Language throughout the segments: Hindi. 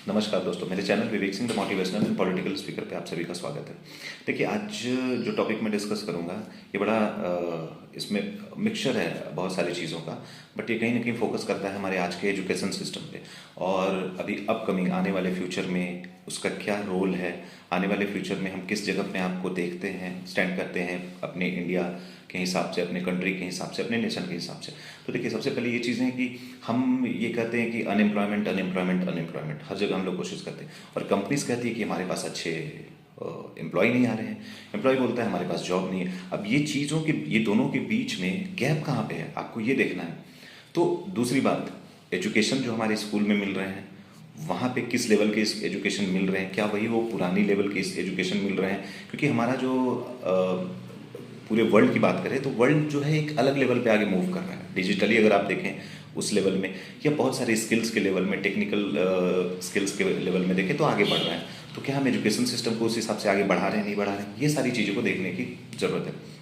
नमस्कार दोस्तों, मेरे channel Vivek Singh the motivational and political speaker पे आप सभी का स्वागत है। देखिए, आज जो टॉपिक मैं डिस्कस करूंगा ये बड़ा इसमें मिक्सचर है बहुत सारी चीज़ों का, बट ये कहीं ना कहीं फोकस करता है हमारे आज के एजुकेशन सिस्टम पे और अभी अपकमिंग आने वाले फ्यूचर में उसका क्या रोल है। आने वाले फ्यूचर में हम किस जगह पे आपको देखते हैं, स्टैंड करते हैं अपने इंडिया के हिसाब से, अपने कंट्री के हिसाब से, अपने नेशन के हिसाब से। तो देखिए, सबसे पहले ये चीज़ें हैं कि हम ये कहते हैं कि अनएम्प्लॉयमेंट अनएम्प्लॉयमेंट अनएम्प्लॉयमेंट हर जगह हम लोग कोशिश करते हैं, और कंपनीज कहती है कि हमारे पास अच्छे एम्प्लॉय नहीं आ रहे हैं, एम्प्लॉय बोलता है हमारे पास जॉब नहीं है। अब ये चीज़ों के, ये दोनों के बीच में गैप कहाँ पे है, आपको ये देखना है। तो दूसरी बात, एजुकेशन जो हमारे स्कूल में मिल रहे हैं वहाँ पे किस लेवल के एजुकेशन मिल रहे हैं, क्या वही वो पुरानी लेवल के एजुकेशन मिल रहे हैं। क्योंकि हमारा जो पूरे वर्ल्ड की बात करें तो वर्ल्ड जो है एक अलग लेवल पे आगे मूव कर रहा है डिजिटली, अगर आप देखें उस लेवल में, या बहुत सारे स्किल्स के लेवल में, टेक्निकल स्किल्स के लेवल में देखें तो आगे बढ़ रहा है। तो क्या हम एजुकेशन सिस्टम को उस हिसाब से आगे बढ़ा रहे हैं, नहीं बढ़ा रहे हैं, ये सारी चीज़ों को देखने की ज़रूरत है।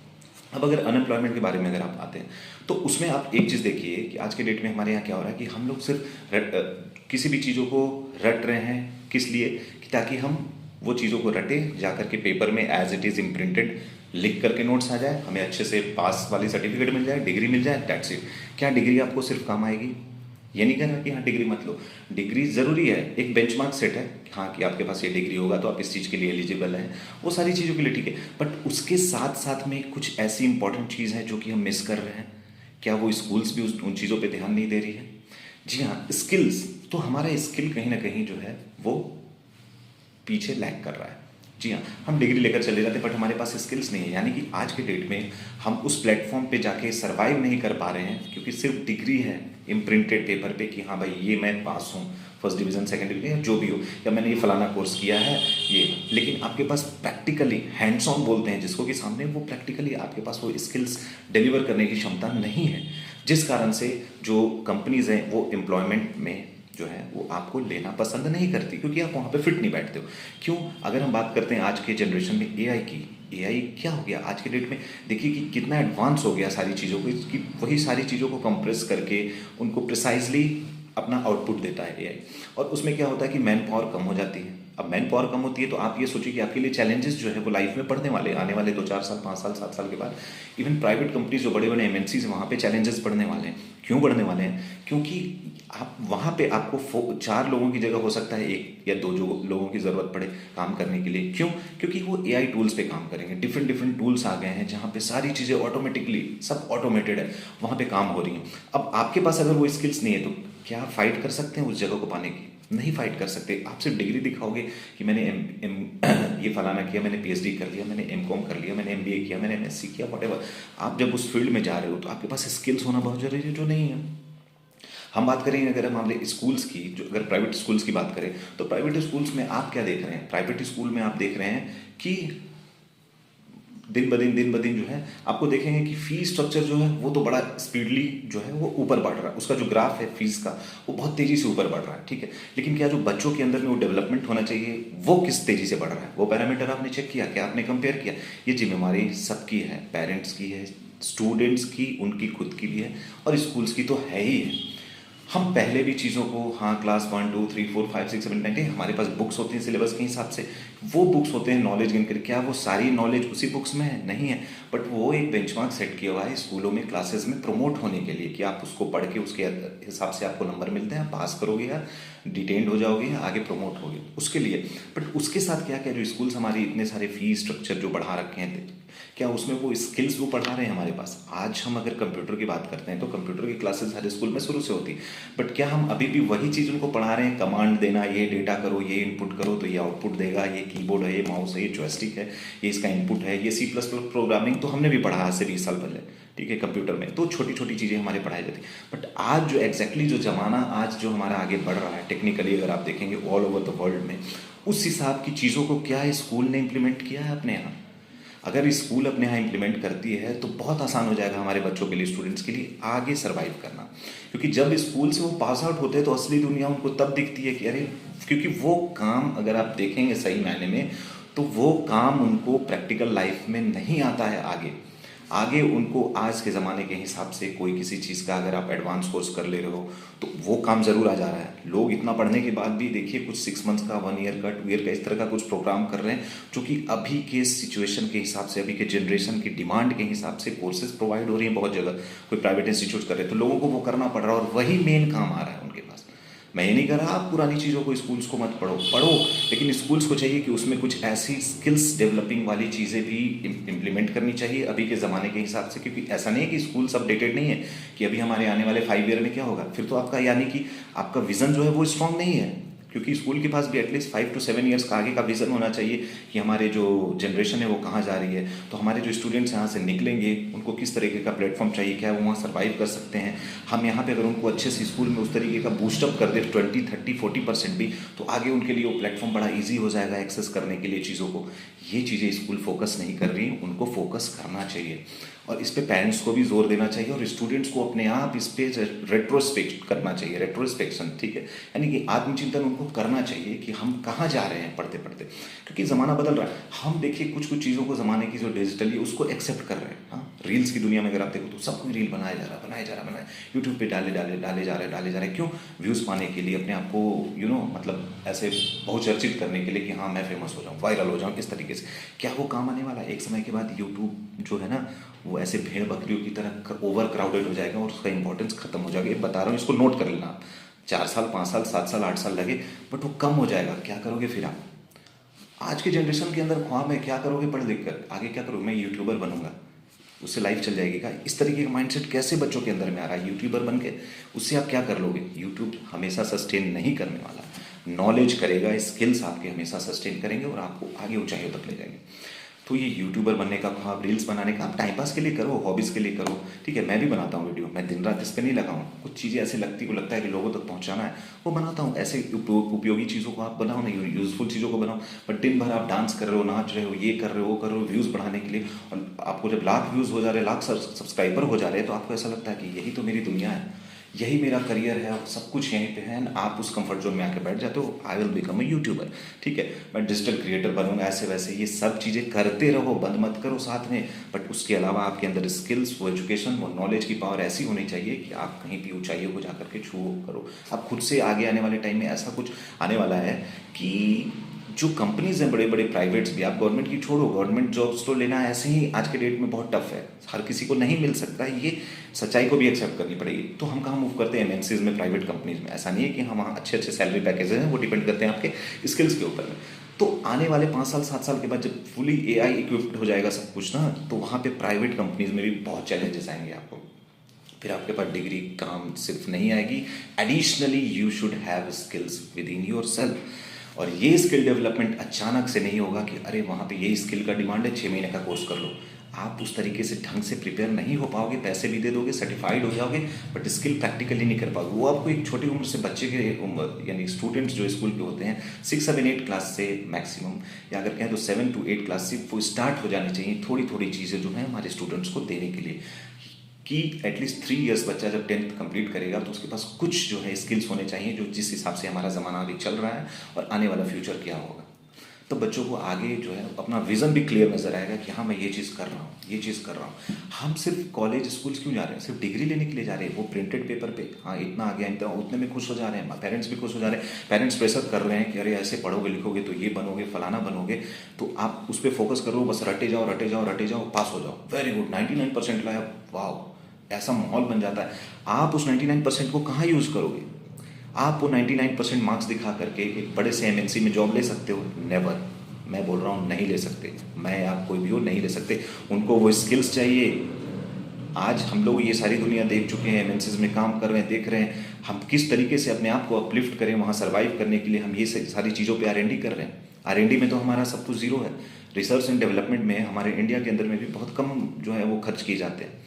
अब अगर अनएम्प्लॉयमेंट के बारे में अगर आप आते हैं तो उसमें आप एक चीज़ देखिए कि आज के डेट में हमारे यहाँ क्या हो रहा है कि हम लोग सिर्फ किसी भी चीज़ों को रट रहे हैं, किस लिए कि ताकि हम वो चीज़ों को रटे, जा करके पेपर में एज इट इज़ इम्प्रिंटेड लिख करके नोट्स आ जाए, हमें अच्छे से पास वाली सर्टिफिकेट मिल जाए, डिग्री मिल जाए, दैट्स इट। क्या डिग्री आपको सिर्फ काम आएगी? ये नहीं कहना कि हाँ डिग्री मत लो, डिग्री ज़रूरी है, एक बेंचमार्क सेट है हाँ कि आपके पास ये डिग्री होगा तो आप इस चीज़ के लिए एलिजिबल हैं, वो सारी चीज़ों के लिए ठीक है। बट उसके साथ साथ में कुछ ऐसी इंपॉर्टेंट चीज़ है जो कि हम मिस कर रहे हैं। क्या वो स्कूल्स भी उन चीज़ों पे ध्यान नहीं दे रही है? जी हाँ, स्किल्स। तो हमारा स्किल कहीं ना कहीं जो है वो पीछे लैग कर रहा है। जी हाँ, हम डिग्री लेकर चले जाते हैं बट हमारे पास स्किल्स नहीं है। यानी कि आज के डेट में हम उस प्लेटफॉर्म पे जाके सर्वाइव नहीं कर पा रहे हैं क्योंकि सिर्फ डिग्री है इम्प्रिंटेड पेपर पे कि हाँ भाई ये मैं पास हूँ, फर्स्ट डिवीज़न, सेकंड डिवीज़न, या जो भी हो, या मैंने ये फलाना कोर्स किया है ये। लेकिन आपके पास प्रैक्टिकली हैंड्स ऑन बोलते हैं जिसको, कि सामने वो प्रैक्टिकली आपके पास वो स्किल्स डिलीवर करने की क्षमता नहीं है, जिस कारण से जो कंपनीज हैं वो एम्प्लॉयमेंट में जो है वो आपको लेना पसंद नहीं करती, क्योंकि आप वहाँ पे फिट नहीं बैठते हो। क्यों? अगर हम बात करते हैं आज के जनरेशन में एआई की, एआई क्या हो गया आज के डेट में, देखिए कि कितना एडवांस हो गया सारी चीज़ों को, कि वही सारी चीज़ों को कंप्रेस करके उनको प्रिसाइजली अपना आउटपुट देता है एआई। और उसमें क्या होता है कि मैन पावर कम हो जाती है। अब मैन पावर कम होती है तो आप ये सोचिए कि आपके लिए चैलेंजेस जो है वो लाइफ में बढ़ने वाले, आने वाले 2-4 साल, 5 साल, 7 साल के बाद। इवन प्राइवेट कंपनीज जो बड़े बड़े एमएनसीज वहाँ पे चैलेंजेस बढ़ने वाले हैं। क्यों बढ़ने वाले हैं? क्योंकि आप वहाँ पे आपको 4 लोगों की जगह हो सकता है 1 या 2 लोगों की ज़रूरत पड़े काम करने के लिए। क्यों? क्योंकि वो एआई टूल्स पे काम करेंगे। डिफरेंट डिफरेंट टूल्स आ गए हैं जहाँ पे सारी चीज़ें ऑटोमेटिकली, सब ऑटोमेटेड है, वहाँ पे काम हो रही हैं। अब आपके पास अगर वो स्किल्स नहीं है तो क्या आप फाइट कर सकते हैं उस जगह को पाने की? नहीं फाइट कर सकते। आप सिर्फ डिग्री दिखाओगे कि मैंने ये फलाना किया, मैंने पीएचडी कर लिया, मैंने एमकॉम कर लिया, मैंने एमबीए किया, मैंने एमएससी किया, व्हाटएवर। आप जब उस फील्ड में जा रहे हो तो आपके पास स्किल्स होना बहुत जरूरी है, जो नहीं है। हम बात करेंगे अगर हम हमारे स्कूल्स की, जो अगर प्राइवेट स्कूल्स की बात करें तो प्राइवेट स्कूल्स में आप क्या देख रहे हैं? प्राइवेट स्कूल में आप देख रहे हैं कि दिन ब दिन जो है आपको देखेंगे कि फीस स्ट्रक्चर जो है वो तो बड़ा स्पीडली जो है वो ऊपर बढ़ रहा है। उसका जो ग्राफ है फीस का वो बहुत तेज़ी से ऊपर बढ़ रहा है, ठीक है। लेकिन क्या जो बच्चों के अंदर में वो डेवलपमेंट होना चाहिए वो किस तेज़ी से बढ़ रहा है? वो पैरामीटर आपने चेक किया? क्या आपने कंपेयर किया? ये जिम्मेवारी सबकी है, पेरेंट्स की है, स्टूडेंट्स की, उनकी खुद की भी है, और स्कूल्स की तो है ही है। हम पहले भी चीज़ों को, हाँ क्लास 1 2 3 4 5 6 7 9 हमारे पास बुक्स होती हैं सिलेबस के हिसाब से, वो बुक्स होते हैं नॉलेज गेन करके। क्या वो सारी नॉलेज उसी बुक्स में है? नहीं है। बट वो एक बेंचमार्क सेट किया हुआ है स्कूलों में, क्लासेस में प्रमोट होने के लिए कि आप उसको पढ़ के उसके हिसाब से आपको नंबर मिलते हैं, आप पास करोगे या डिटेन्ड हो जाओगे या आगे प्रमोट होगे उसके लिए। बट उसके साथ क्या क्या जो स्कूल्स हमारी इतने सारे फीस स्ट्रक्चर जो बढ़ा रखे हैं, क्या उसमें वो स्किल्स वो पढ़ा रहे हैं हमारे पास? आज हम अगर कंप्यूटर की बात करते हैं तो कंप्यूटर की क्लासेस हर स्कूल में शुरू से होती, बट क्या हम अभी भी वही चीज़ उनको पढ़ा रहे हैं? कमांड देना, ये डेटा करो, ये इनपुट करो तो ये आउटपुट देगा, ये कीबोर्ड है, ये माउस है, ये जॉयस्टिक है, ये इसका इनपुट है, ये C++ प्रोग्रामिंग तो हमने भी पढ़ा आज से 20 साल पहले, ठीक है, कंप्यूटर में तो छोटी छोटी चीज़ें हमारे पढ़ाई जाती। बट आज जो एग्जैक्टली जो ज़माना आज जो हमारा आगे बढ़ रहा है टेक्निकली, अगर आप देखेंगे ऑल ओवर द वर्ल्ड में, उस हिसाब की चीज़ों को क्या स्कूल ने इम्प्लीमेंट किया है अपने यहाँ? अगर स्कूल अपने यहाँ इम्प्लीमेंट करती है तो बहुत आसान हो जाएगा हमारे बच्चों के लिए, स्टूडेंट्स के लिए आगे सर्वाइव करना। क्योंकि जब स्कूल से वो पास आउट होते हैं तो असली दुनिया उनको तब दिखती है कि अरे, क्योंकि वो काम अगर आप देखेंगे सही मायने में तो वो काम उनको प्रैक्टिकल लाइफ में नहीं आता है आगे। आगे उनको आज के ज़माने के हिसाब से कोई किसी चीज़ का अगर आप एडवांस कोर्स कर ले रहे हो तो वो काम ज़रूर आ जा रहा है। लोग इतना पढ़ने के बाद भी देखिए कुछ 6 मंथ्स का, 1 ईयर का, 2 ईयर का इस तरह का कुछ प्रोग्राम कर रहे हैं जो कि अभी के सिचुएशन के हिसाब से, अभी के जनरेशन की डिमांड के हिसाब से कोर्सेज प्रोवाइड हो रही हैं बहुत जगह। कोई प्राइवेट इंस्टीट्यूट कर रहे हैं तो लोगों को वो करना पड़ रहा है और वही मेन काम आ रहा है उनके पास। मैं ये नहीं कह रहा आप पुरानी चीज़ों को, स्कूल्स को मत पढ़ो, पढ़ो, लेकिन स्कूल्स को चाहिए कि उसमें कुछ ऐसी स्किल्स डेवलपिंग वाली चीज़ें भी इम्प्लीमेंट करनी चाहिए अभी के ज़माने के हिसाब से। क्योंकि ऐसा नहीं है कि स्कूल्स अपडेटेड नहीं है कि अभी हमारे आने वाले 5 ईयर में क्या होगा, फिर तो आपका यानी कि आपका विज़न जो है वो स्ट्रांग नहीं है। क्योंकि स्कूल के पास भी एटलीस्ट 5 to 7 ईयर्स का आगे का विज़न होना चाहिए कि हमारे जो जनरेशन है वो कहाँ जा रही है। तो हमारे जो स्टूडेंट्स यहाँ से निकलेंगे उनको किस तरीके का प्लेटफॉर्म चाहिए, क्या वो वहाँ सर्वाइव कर सकते हैं। हम यहाँ पे अगर उनको अच्छे से स्कूल में उस तरीके का बूस्टअप कर दे 20, 30, 40% भी, तो आगे उनके लिए वो प्लेटफॉर्म बड़ा ईजी हो जाएगा एक्सेस करने के लिए चीज़ों को। ये चीज़ें स्कूल फोकस नहीं कर रही, उनको फोकस करना चाहिए और इस पे पेरेंट्स को भी जोर देना चाहिए और स्टूडेंट्स को अपने आप इस पे रेट्रोस्पेक्ट करना चाहिए, रेट्रोस्पेक्शन, ठीक है, यानी कि आत्मचिंतन उनको करना चाहिए कि हम कहाँ जा रहे हैं पढ़ते पढ़ते। क्योंकि ज़माना बदल रहा है। हम देखिए कुछ कुछ चीज़ों को ज़माने की जो डिजिटली उसको एक्सेप्ट कर रहे हैं। हाँ, रील्स की दुनिया में अगर आप देखो तो सब कोई रील बनाया जा रहा है, यूट्यूब पे डाले जा रहे हैं। क्यों? व्यूज़ पाने के लिए, अपने आप को मतलब ऐसे बहुचर्चित करने के लिए कि हाँ मैं फेमस हो जाऊँ, वायरल हो जाऊँ, इस तरीके से। क्या वो काम आने वाला है? एक समय के बाद यूट्यूब जो है ना वो ऐसे भेड़ बकरियों की तरह ओवर क्राउडेड हो जाएगा और उसका इंपॉर्टेंस खत्म हो जाएगा। ये बता रहा हूँ, इसको नोट कर लेना आप। 4 साल, 5 साल, 7 साल, 8 साल लगे, बट वो कम हो जाएगा। क्या करोगे फिर आप? आज के जनरेशन के अंदर ख्वाब है, क्या करोगे पढ़ लिख कर? आगे क्या करोगे? मैं यूट्यूबर बनूंगा, उससे लाइफ चल जाएगी क्या? इस तरीके का माइंडसेट कैसे बच्चों के अंदर में आ रहा है? यूट्यूबर बन के उससे आप क्या कर लोगे? यूट्यूब हमेशा सस्टेन नहीं करने वाला। नॉलेज करेगा, स्किल्स आपके हमेशा सस्टेन करेंगे और आपको आगे ऊंचाइयों तक ले जाएंगे। तो ये यूट्यूबर बनने का ख्वाब, रील्स बनाने का, आप टाइम पास के लिए करो, हॉबीज़ के लिए करो, ठीक है। मैं भी बनाता हूँ वीडियो, मैं दिन रात इस पर नहीं लगा हूँ। कुछ चीज़ें ऐसे लगता है कि लोगों तक पहुँचाना है, वो बनाता हूँ। ऐसे उपयोगी चीज़ों को आप बनाओ ना, यूजफुल चीज़ों को बनाओ। बट दिन भर आप डांस कर रहे हो, नाच रहे हो, ये कर रहे हो, वो कर रहे हो व्यूज़ बढ़ाने के लिए, और आपको जब लाख व्यूज़ हो जा रहे हैं, लाख सब्सक्राइबर हो जा रहे हैं, तो आपको ऐसा लगता है कि यही तो मेरी दुनिया है, यही मेरा करियर है और सब कुछ यहीं पे है। आप उस कंफर्ट जोन में आके बैठ जाते हो, I will become a YouTuber, ठीक है, मैं डिजिटल क्रिएटर बनूंगा, ऐसे वैसे। ये सब चीज़ें करते रहो, बंद मत करो साथ में। बट उसके अलावा आपके अंदर स्किल्स, वो एजुकेशन, वो नॉलेज की पावर ऐसी होनी चाहिए कि आप कहीं भी ऊंचाइयों को जाकर के छू करो। आप खुद से आगे आने वाले टाइम में ऐसा कुछ आने वाला है कि जो कंपनीज हैं बड़े बड़े प्राइवेट्स भी, आप गवर्नमेंट की छोड़ो, गवर्नमेंट जॉब्स तो लेना ऐसे ही आज के डेट में बहुत टफ है, हर किसी को नहीं मिल सकता है, ये सच्चाई को भी एक्सेप्ट करनी पड़ेगी। तो हम कहाँ मूव करते हैं? एमएनसीज में, प्राइवेट कंपनीज में। ऐसा नहीं है कि हम वहाँ अच्छे अच्छे सैलरी पैकेज हैं, वो डिपेंड करते हैं आपके स्किल्स के ऊपर में। तो आने वाले 5 साल 7 साल के बाद जब फुली AI इक्विप्ड हो जाएगा सब कुछ ना, तो वहाँ पे प्राइवेट कंपनीज में भी बहुत चैलेंजेस आएंगे आपको। फिर आपके पास डिग्री काम सिर्फ नहीं आएगी, additionally you should have skills with in your self. और ये स्किल डेवलपमेंट अचानक से नहीं होगा कि अरे वहाँ पे ये स्किल का डिमांड है, 6 महीने का कोर्स कर लो। आप उस तरीके से ढंग से प्रिपेयर नहीं हो पाओगे, पैसे भी दे दोगे, सर्टिफाइड हो जाओगे, बट स्किल प्रैक्टिकली नहीं कर पाओगे। वो आपको एक छोटी उम्र से बच्चे के उम्र, यानी स्टूडेंट्स जो स्कूल के होते हैं 6, 7, 8 क्लास से मैक्सिमम, या अगर कहें तो 7 to 8 क्लास से वो स्टार्ट हो जानी चाहिए थोड़ी थोड़ी चीज़ें जो हैं हमारे स्टूडेंट्स को देने के लिए, कि एटलीस्ट 3 इयर्स बच्चा जब 10th कंप्लीट करेगा तो उसके पास कुछ जो है स्किल्स होने चाहिए, जो जिस हिसाब से हमारा ज़माना अभी चल रहा है और आने वाला फ्यूचर क्या होगा। तो बच्चों को आगे जो है अपना विज़न भी क्लियर नज़र आएगा कि हाँ मैं ये चीज़ कर रहा हूँ, ये चीज़ कर रहा हूँ। हम सिर्फ कॉलेज स्कूल्स क्यों जा रहे हैं? सिर्फ डिग्री लेने के लिए जा रहे हैं। वो प्रिंटेड पेपर पे हाँ इतना आ गया, इतना, उतने में खुश हो जा रहे हैं, पेरेंट्स भी खुश हो जा रहे हैं। पेरेंट्स प्रेशर कर रहे हैं कि अरे ऐसे पढ़ोगे लिखोगे तो ये बनोगे, फलाना बनोगे, तो आप उस पर फोकस करो, बस रटे जाओ रटे जाओ रटे जाओ, पास हो जाओ, वेरी गुड, 99% लाया, वाह, ऐसा माहौल बन जाता है। आप उस 99% को कहाँ यूज़ करोगे? आप वो 99% मार्क्स दिखा करके एक बड़े से एमएनसी में जॉब ले सकते हो? नेवर। मैं बोल रहा हूँ नहीं ले सकते। मैं आप कोई भी हो, नहीं ले सकते। उनको वो स्किल्स चाहिए। आज हम लोग ये सारी दुनिया देख चुके हैं, एमएनसीज में काम कर रहे हैं, देख रहे हैं हम किस तरीके से अपने आप को अपलिफ्ट करें, वहाँ सर्वाइव करने के लिए हम ये सारी चीज़ों पे R&D कर रहे हैं। R&D में तो हमारा सब कुछ ज़ीरो है। रिसर्च एंड डेवलपमेंट में हमारे इंडिया के अंदर में भी बहुत कम जो है वो खर्च किए जाते हैं।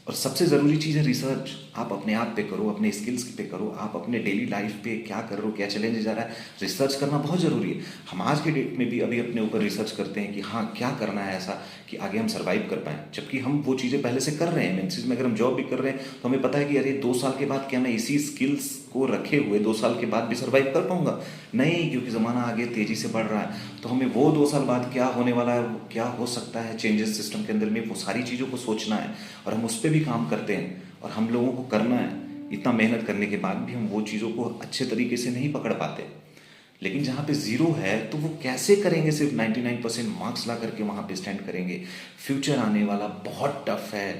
और सबसे ज़रूरी चीज़ है रिसर्च। आप अपने आप पे करो, अपने स्किल्स पे करो, आप अपने डेली लाइफ पे क्या कर रहे हो, क्या चैलेंज जा रहा है, रिसर्च करना बहुत ज़रूरी है। हम आज के डेट में भी अभी अपने ऊपर रिसर्च करते हैं कि हाँ क्या करना है ऐसा कि आगे हम सर्वाइव कर पाएँ, जबकि हम वो चीज़ें पहले से कर रहे हैं। एमएनसीज में अगर हम जॉब भी कर रहे हैं तो हमें पता है कि अरे 2 साल के बाद क्या मैं इसी स्किल्स को रखे हुए 2 साल के बाद भी सर्वाइव कर पाऊंगा? नहीं, क्योंकि ज़माना आगे तेज़ी से बढ़ रहा है। तो हमें वो 2 साल बाद क्या होने वाला है, वो क्या हो सकता है चेंजेस सिस्टम के अंदर में, वो सारी चीज़ों को सोचना है और हम उस पर भी काम करते हैं और हम लोगों को करना है। इतना मेहनत करने के बाद भी हम वो चीज़ों को अच्छे तरीके से नहीं पकड़ पाते। लेकिन जहाँ पे ज़ीरो है तो वो कैसे करेंगे? सिर्फ 99% मार्क्स ला करके वहाँ पे स्टैंड करेंगे? फ्यूचर आने वाला बहुत टफ है,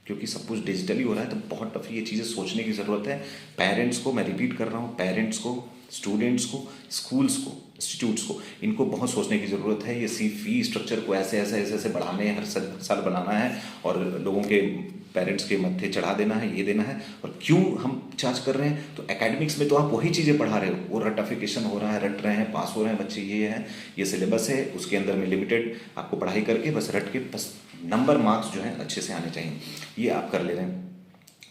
क्योंकि सब कुछ डिजिटली हो रहा है, तो बहुत टफ ये चीज़ें सोचने की ज़रूरत है। पेरेंट्स को, मैं रिपीट कर रहा हूँ, पेरेंट्स को, स्टूडेंट्स को, स्कूल्स को, इंस्टीट्यूट्स को, इनको बहुत सोचने की ज़रूरत है। ये फी स्ट्रक्चर को ऐसे बढ़ाने हैं, हर साल बनाना है और लोगों के पेरेंट्स के मत्थे चढ़ा देना है, ये देना है। और क्यों हम चार्ज कर रहे हैं? तो एकेडमिक्स में तो आप वही चीज़ें पढ़ा रहे हो, वो रटिफिकेशन हो रहा है, रट रहे हैं, पास हो रहे हैं बच्चे, ये है, ये सिलेबस है, उसके अंदर में लिमिटेड आपको पढ़ाई करके बस रट के बस नंबर मार्क्स जो हैं अच्छे से आने चाहिए, ये आप कर ले रहे हैं।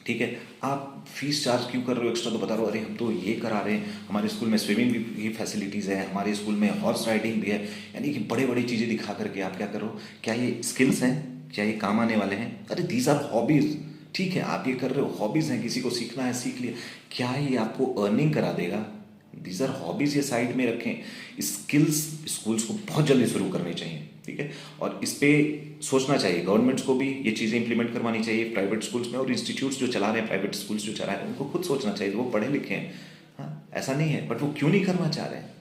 ठीक है, आप फीस चार्ज क्यों कर रहे हो एक्स्ट्रा? तो बता रहे हो, अरे हम तो ये करा रहे हैं, हमारे स्कूल में स्विमिंग की फैसिलिटीज़ है, हमारे स्कूल में हॉर्स राइडिंग भी है, यानी कि बड़े बड़ी चीज़ें दिखा करके आप क्या करो? क्या ये स्किल्स हैं? क्या ये काम आने वाले हैं? अरे दीज आर हॉबीज़। ठीक है, आप ये कर रहे हो, हॉबीज़ हैं, किसी को सीखना है सीख लिया, क्या ये आपको अर्निंग करा देगा? दीज आर हॉबीज़, ये साइड में रखें। स्किल्स स्कूल्स को बहुत जल्दी शुरू करनी चाहिए, ठीक है, और इस पर सोचना चाहिए। गवर्नमेंट्स को भी ये चीज़ें इंप्लीमेंट करवानी चाहिए प्राइवेट स्कूल्स में, और इंस्टीट्यूट्स जो चला रहे हैं, प्राइवेट स्कूल्स जो चला रहे हैं, उनको खुद सोचना चाहिए। वो पढ़े लिखे हैं, हाँ, ऐसा नहीं है, बट वो क्यों नहीं करना चाह रहे हैं,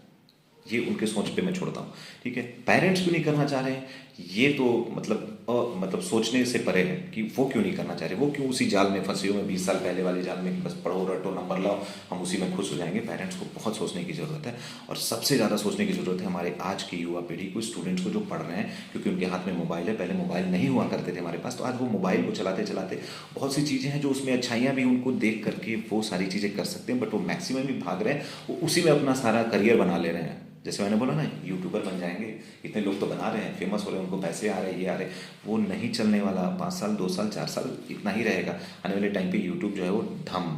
ये उनके सोच पे मैं छोड़ता हूँ। ठीक है, पेरेंट्स क्यों नहीं करना चाह रहे हैं, ये तो मतलब सोचने से परे है कि वो क्यों नहीं करना चाह रहे, वो क्यों उसी जाल में फंसे हुए 20 साल पहले वाले जाल में कि बस पढ़ो रटो नंबर लाओ, हम उसी में खुश हो जाएंगे। पेरेंट्स को बहुत सोचने की ज़रूरत है, और सबसे ज़्यादा सोचने की ज़रूरत है हमारे आज की युवा पीढ़ी को, स्टूडेंट्स को जो पढ़ रहे हैं, क्योंकि उनके हाथ में मोबाइल है। पहले मोबाइल नहीं हुआ करते थे हमारे पास, तो आज वो मोबाइल को चलाते चलाते बहुत सी चीज़ें हैं जो उसमें अच्छाइयाँ भी उनको देख करके वो सारी चीज़ें कर सकते हैं, बट वो मैक्सिमम भी भाग रहे हैं, वो उसी में अपना सारा करियर बना ले रहे हैं। जैसे मैंने बोला ना, यूट्यूबर बन जाएंगे, इतने लोग तो बना रहे हैं, फेमस हो रहे हैं, उनको पैसे आ रहे हैं, ये आ रहे हैं, वो नहीं चलने वाला। 5 साल 2 साल 4 साल इतना ही रहेगा। आने वाले टाइम पे यूट्यूब जो है वो धम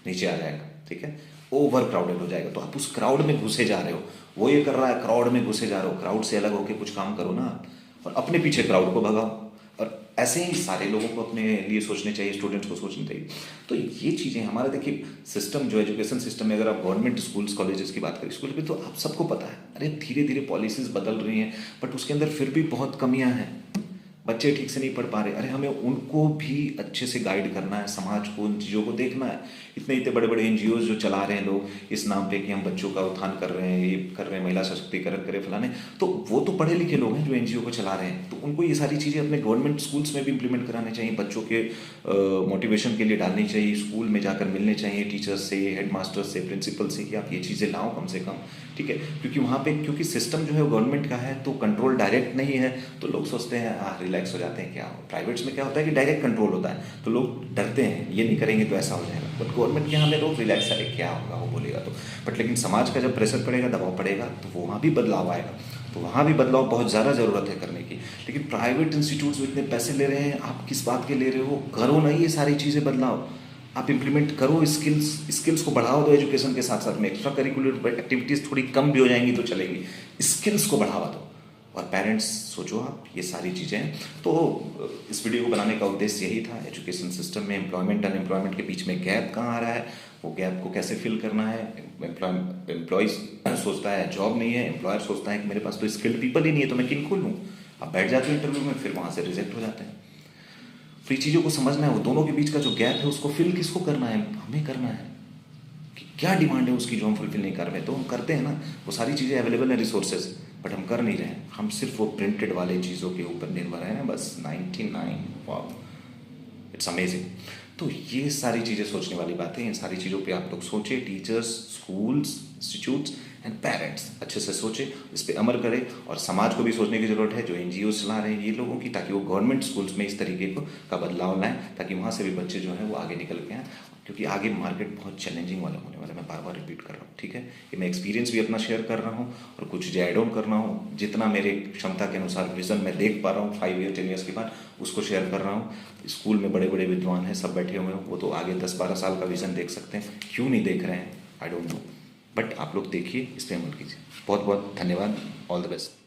नीचे आ जाएगा, ठीक है, ओवर क्राउडेड हो जाएगा। तो आप उस क्राउड में घुसे जा रहे हो, वो ये कर रहा है, क्राउड में घुसे जा रहे हो, क्राउड से अलग होकर कुछ काम करो ना, और अपने पीछे क्राउड को भगाओ। और ऐसे ही सारे लोगों को अपने लिए सोचना चाहिए, स्टूडेंट्स को सोचना चाहिए। तो ये चीज़ें हमारा, देखिए सिस्टम जो एजुकेशन सिस्टम में, अगर आप गवर्नमेंट स्कूल्स कॉलेजेस की बात करें, स्कूल में, तो आप सबको पता है, अरे धीरे धीरे पॉलिसीज़ बदल रही हैं, बट उसके अंदर फिर भी बहुत कमियां हैं। बच्चे ठीक से नहीं पढ़ पा रहे, अरे हमें उनको भी अच्छे से गाइड करना है, समाज को उन चीज़ों को देखना है। इतने बड़े बड़े NGOs जो चला रहे हैं लोग इस नाम पे कि हम बच्चों का उत्थान कर रहे हैं, ये कर रहे हैं, महिला सशक्तिकरण करें फलाने, तो वो तो पढ़े लिखे लोग हैं जो NGO को चला रहे हैं, तो उनको ये सारी चीज़ें अपने गवर्नमेंट स्कूल्स में भी इम्प्लीमेंट करानी चाहिए, बच्चों के मोटिवेशन के लिए डालनी चाहिए, स्कूल में जाकर मिलने चाहिए टीचर्स से, हेड मास्टर्स से, प्रिंसिपल से, कि आप ये चीज़ें लाओ कम से कम, ठीक है। क्योंकि वहाँ पे, क्योंकि सिस्टम जो है गवर्नमेंट का है, तो कंट्रोल डायरेक्ट नहीं है, तो लोग सोचते हैं रिलैक्स हो जाते हैं। क्या प्राइवेट्स में क्या होता है कि डायरेक्ट कंट्रोल होता है, तो लोग डरते हैं, ये नहीं करेंगे तो ऐसा हो जाएगा। बट गवर्नमेंट के यहाँ में लोग रिलैक्स, अरे क्या होगा वो बोलेगा तो, बट लेकिन समाज का जब प्रेशर पड़ेगा, दबाव पड़ेगा, तो वो वहाँ भी बदलाव आएगा। तो वहाँ भी बदलाव बहुत ज़्यादा ज़रूरत है करने की। लेकिन प्राइवेट इंस्टीट्यूट्स में इतने पैसे ले रहे हैं, आप किस बात के ले रहे हो? करो ना ये सारी चीज़ें, बदलाव आप इम्प्लीमेंट करो, स्किल्स को बढ़ावा दो। एजुकेशन के साथ साथ में एक्स्ट्रा करिकुलर एक्टिविटीज़ थोड़ी कम भी हो जाएंगी तो चलेंगी, स्किल्स को बढ़ावा दो। और पेरेंट्स सोचो आप, ये सारी चीज़ें हैं। तो इस वीडियो को बनाने का उद्देश्य यही था, एजुकेशन सिस्टम में एम्प्लॉयमेंट अनएम्प्लॉयमेंट के बीच में गैप कहाँ आ रहा है, वो गैप को कैसे फिल करना है। एम्प्लॉयज़ सोचता है जॉब नहीं है, एम्प्लॉयर सोचता है कि मेरे पास तो स्किल्ड पीपल ही नहीं है, तो मैं किनको लूँ। आप बैठ जाते हो इंटरव्यू में, फिर वहाँ से रिजेक्ट हो जाते हैं। तो ये चीज़ों को समझना है, वो दोनों के बीच का जो गैप है उसको फिल किसको करना है? हमें करना है। कि क्या डिमांड है उसकी जो हम फुलफिल नहीं कर रहे, तो हम करते हैं ना, वो सारी चीज़ें अवेलेबल हैं, रिसोर्सेज, बट हम कर नहीं रहे हैं। हम सिर्फ वो प्रिंटेड वाले चीज़ों के ऊपर निर्भर हैं बस। 99, वाव, इट्स अमेजिंग। तो ये सारी चीज़ें सोचने वाली बातें, इन सारी चीज़ों पे आप लोग सोचें, teachers, schools, institutes and parents अच्छे से सोचें, इस पर अमल करें। और समाज को भी सोचने की ज़रूरत है, जो NGOs चला रहे हैं ये लोगों की, ताकि वो गवर्नमेंट स्कूल्स में इस तरीके का बदलाव लाएं, ताकि वहाँ से भी बच्चे जो हैं वो आगे निकल के आएँ। क्योंकि आगे मार्केट बहुत चैलेंजिंग वाला होने वाला है, मैं बार बार रिपीट कर रहा हूँ, ठीक है। ये मैं एक्सपीरियंस भी अपना शेयर कर रहा हूँ, और कुछ जो ऐड ऑन कर रहा हूँ, जितना मेरे क्षमता के अनुसार विज़न मैं देख पा रहा हूँ 5 ईयर 10 ईयर्स के बाद, उसको शेयर कर रहा हूँ। स्कूल में बड़े बड़े विद्वान हैं, सब बैठे हुए हैं, वो तो आगे 10-12 साल का विज़न देख सकते हैं, क्यों नहीं देख रहे हैं, आई डोंट नो। बट आप लोग देखिए, इस पर अमल कीजिए। बहुत बहुत धन्यवाद, ऑल द बेस्ट।